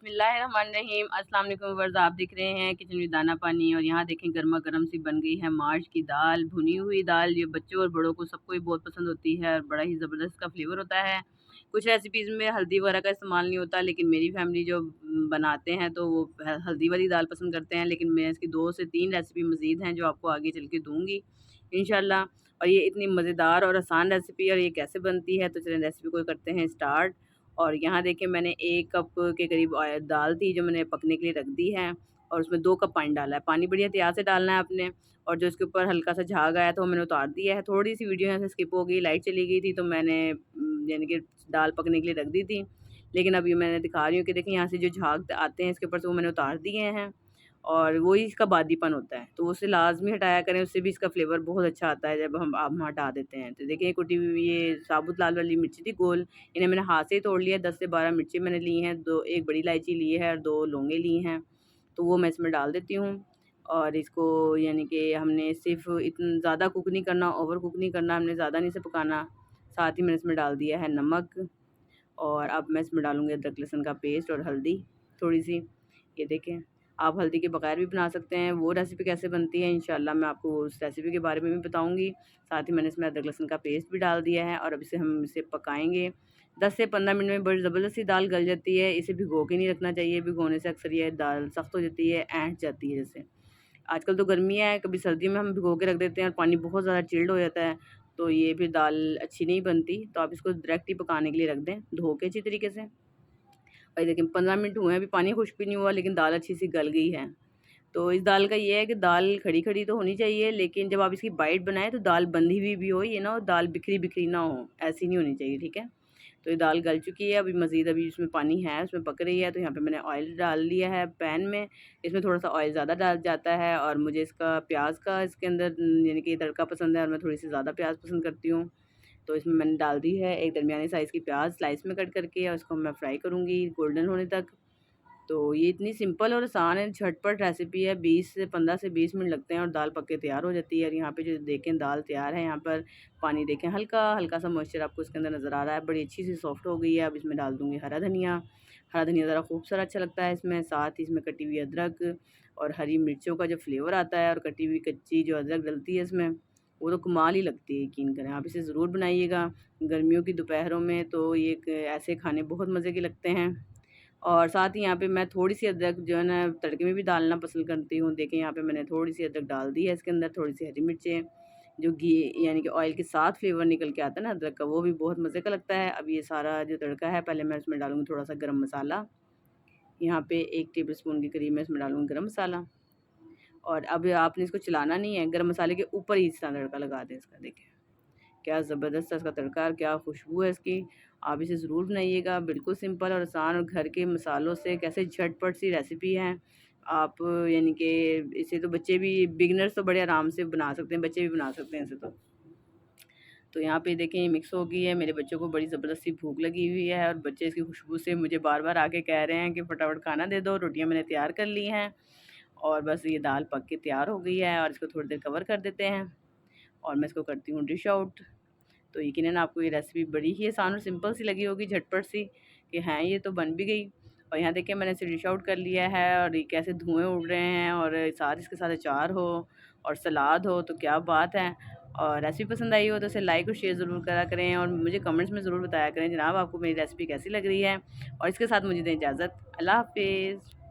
बिस्मिल्लाहिर्रहमानिर्रहीम। अस्सलाम वालेकुम व्यूअर्स, आप देख रहे हैं किचन में दाना पानी। और यहाँ देखें गर्मा गर्म सी बन गई है माश की दाल, भुनी हुई दाल। ये बच्चों और बड़ों को सबको ही बहुत पसंद होती है और बड़ा ही ज़बरदस्त का फ्लेवर होता है। कुछ रेसिपीज़ में हल्दी वगैरह का इस्तेमाल नहीं होता, लेकिन मेरी फैमिली जो बनाते हैं तो वो हल्दी वाली दाल पसंद करते हैं। लेकिन मैं इसकी 2 से 3 रेसिपी मज़ीद हैं जो आपको आगे चल के दूँगी इंशाल्लाह। और ये इतनी मज़ेदार और आसान रेसिपी है और ये कैसे बनती है, तो चलें रेसिपी को करते हैं स्टार्ट। और यहाँ देखिए मैंने 1 कप के करीब दाल थी जो मैंने पकने के लिए रख दी है और उसमें 2 कप पानी डाला है। पानी बड़ी एहतियात से डालना है आपने। और जो इसके ऊपर हल्का सा झाग आया तो मैंने उतार दिया है। थोड़ी-सी वीडियो यहाँ से स्किप हो गई, लाइट चली गई थी तो मैंने यानी कि दाल पकने के लिए रख दी थी। लेकिन अब ये मैं दिखा रही हूँ कि देखिए यहाँ से जो झाग आते हैं इसके ऊपर से वो मैंने उतार दिए हैं और वही इसका बादीपन होता है, तो उसे लाज़मी हटाया करें, उससे भी इसका फ्लेवर बहुत अच्छा आता है जब हम हटा देते हैं। तो देखिए कुटी हुई ये साबुत लाल वाली मिर्ची थी गोल, इन्हें मैंने हाथ से ही तोड़ लिया। 10 से 12 मिर्ची मैंने ली हैं, 1 बड़ी इलायची ली है और 2 लौंगे ली हैं, तो वो मैं इसमें डाल देती हूँ। और इसको यानी कि हमने सिर्फ़ इतना ज़्यादा कुक नहीं करना, ओवर कुक नहीं करना, हमने ज़्यादा नहीं इसे पकाना। साथ ही मैंने इसमें डाल दिया है नमक और अब मैं इसमें डालूँगी अदरक लहसुन का पेस्ट और हल्दी थोड़ी-सी। ये देखें, आप हल्दी के बगैर भी बना सकते हैं। वो रेसिपी कैसे बनती है इंशाल्लाह मैं आपको उस रेसिपी के बारे में भी बताऊँगी। साथ ही मैंने इसमें अदरक लहसुन का पेस्ट भी डाल दिया है और अब हम इसे पकाएँगे। 10 से 15 मिनट में बड़ी ज़बरदस्त सी दाल गल जाती है। इसे भिगो के नहीं रखना चाहिए, भिगोने से अक्सर ये दाल सख्त हो जाती है, ऐंठ जाती है जैसे। आजकल तो गर्मियाँ हैं, कभी सर्दियों में हम भिगो के रख देते हैं और पानी बहुत ज़्यादा चिल्ड हो जाता है, तो ये फिर दाल अच्छी नहीं बनती। तो आप इसको डायरेक्ट ही पकाने के लिए रख दें, धो के अच्छी तरीके से। और देखिए 15 मिनट हुए हैं, अभी पानी खुश्क भी नहीं हुआ लेकिन दाल अच्छी सी गल गई है। तो इस दाल का ये है कि दाल खड़ी-खड़ी तो होनी चाहिए, लेकिन जब आप इसकी बाइट बनाएँ तो दाल बंधी हुई भी हो, ये ना हो दाल बिखरी-बिखरी ना हो, ऐसी नहीं होनी चाहिए, ठीक है? तो ये दाल गल चुकी है, अभी मज़ीद अभी इसमें पानी है, उसमें पक रही है, तो यहाँ पे मैंने ऑयल डाल लिया है पैन में। इसमें थोड़ा-सा ऑयल ज़्यादा डाल जाता है और मुझे इसका प्याज़ का इसके अंदर यानी कि तड़का पसंद है और मैं थोड़ी-सी ज़्यादा प्याज़ पसंद करती हूँ। तो इसमें मैंने डाल दी है एक दरमियानी साइज़ की प्याज़ स्लाइस में कट करके और इसको मैं फ्राई करूँगी गोल्डन होने तक। तो ये इतनी सिंपल और आसान है, झटपट रेसिपी है, 15 से 20 मिनट लगते हैं और दाल पक के तैयार हो जाती है। और यहाँ पे जो देखें दाल तैयार है, यहाँ पर पानी देखें हल्का-हल्का सा मॉइस्चर आपको इसके अंदर नज़र आ रहा है, बड़ी अच्छी सी सॉफ्ट हो गई है। अब इसमें डाल दूँगी हरा धनिया। हरा धनिया ज़रा खूब सारा अच्छा लगता है इसमें, साथ ही इसमें कटी हुई अदरक और हरी मिर्चों का जो फ्लेवर आता है और कटी हुई कच्ची जो अदरक डलती है इसमें, वो तो कमाल ही लगती है, यकीन करें। आप इसे ज़रूर बनाइएगा गर्मियों की दोपहरों में, तो ये ऐसे खाने बहुत मज़े के लगते हैं। और साथ ही यहाँ पे मैं थोड़ी-सी अदरक जो है ना तड़के में भी डालना पसंद करती हूँ। देखिए यहाँ पे मैंने थोड़ी-सी अदरक डाल दी है इसके अंदर, थोड़ी-सी हरी मिर्चें, जो घी यानी कि ऑयल के साथ फ्लेवर निकल के आता है ना अदरक का, वो भी बहुत मज़े का लगता है। अब ये सारा जो तड़का है, पहले मैं इसमें डालूँगी थोड़ा-सा गरम मसाला। यहाँ पे 1 टेबलस्पून के करीब मैं इसमें डालूँगी गरम मसाला। और अब आपने इसको चलाना नहीं है, गरम मसाले के ऊपर ही इस तरह तड़का लगा दें इसका, देखिए। क्या ज़बरदस्त है इसका तड़का और क्या खुशबू है इसकी। आप इसे ज़रूर बनाइएगा, बिल्कुल सिंपल और आसान और घर के मसालों से कैसे झटपट सी रेसिपी है। आप यानी कि इसे तो बच्चे भी बिगिनर्स तो बड़े आराम से बना सकते हैं, बच्चे भी बना सकते हैं इसे तो। तो यहाँ पे देखें ये मिक्स हो गई है, मेरे बच्चों को बड़ी ज़बरदस्त सी भूख लगी हुई है और बच्चे इसकी खुशबू से मुझे बार-बार आके कह रहे हैं कि फटाफट खाना दे दो। रोटियाँ मैंने तैयार कर ली हैं और बस ये दाल पक के तैयार हो गई है और इसको थोड़ी देर कवर कर देते हैं और मैं इसको करती हूँ डिश आउट। तो यकीनन आपको ये रेसिपी बड़ी ही आसान और सिंपल सी लगी होगी, झटपट सी, कि हाँ ये तो बन भी गई। और यहाँ देखिए मैंने इसे डिश आउट कर लिया है और ये कैसे धुएँ उड़ रहे हैं और साथ इसके साथ अचार हो और सलाद हो तो क्या बात है। और रेसिपी पसंद आई हो तो इसे लाइक और शेयर ज़रूर करा करें और मुझे कमेंट्स में ज़रूर बताया करें जनाब आपको मेरी रेसिपी कैसी लग रही है। और इसके साथ मुझे दें इजाज़त। अल्लाह हाफ़िज़।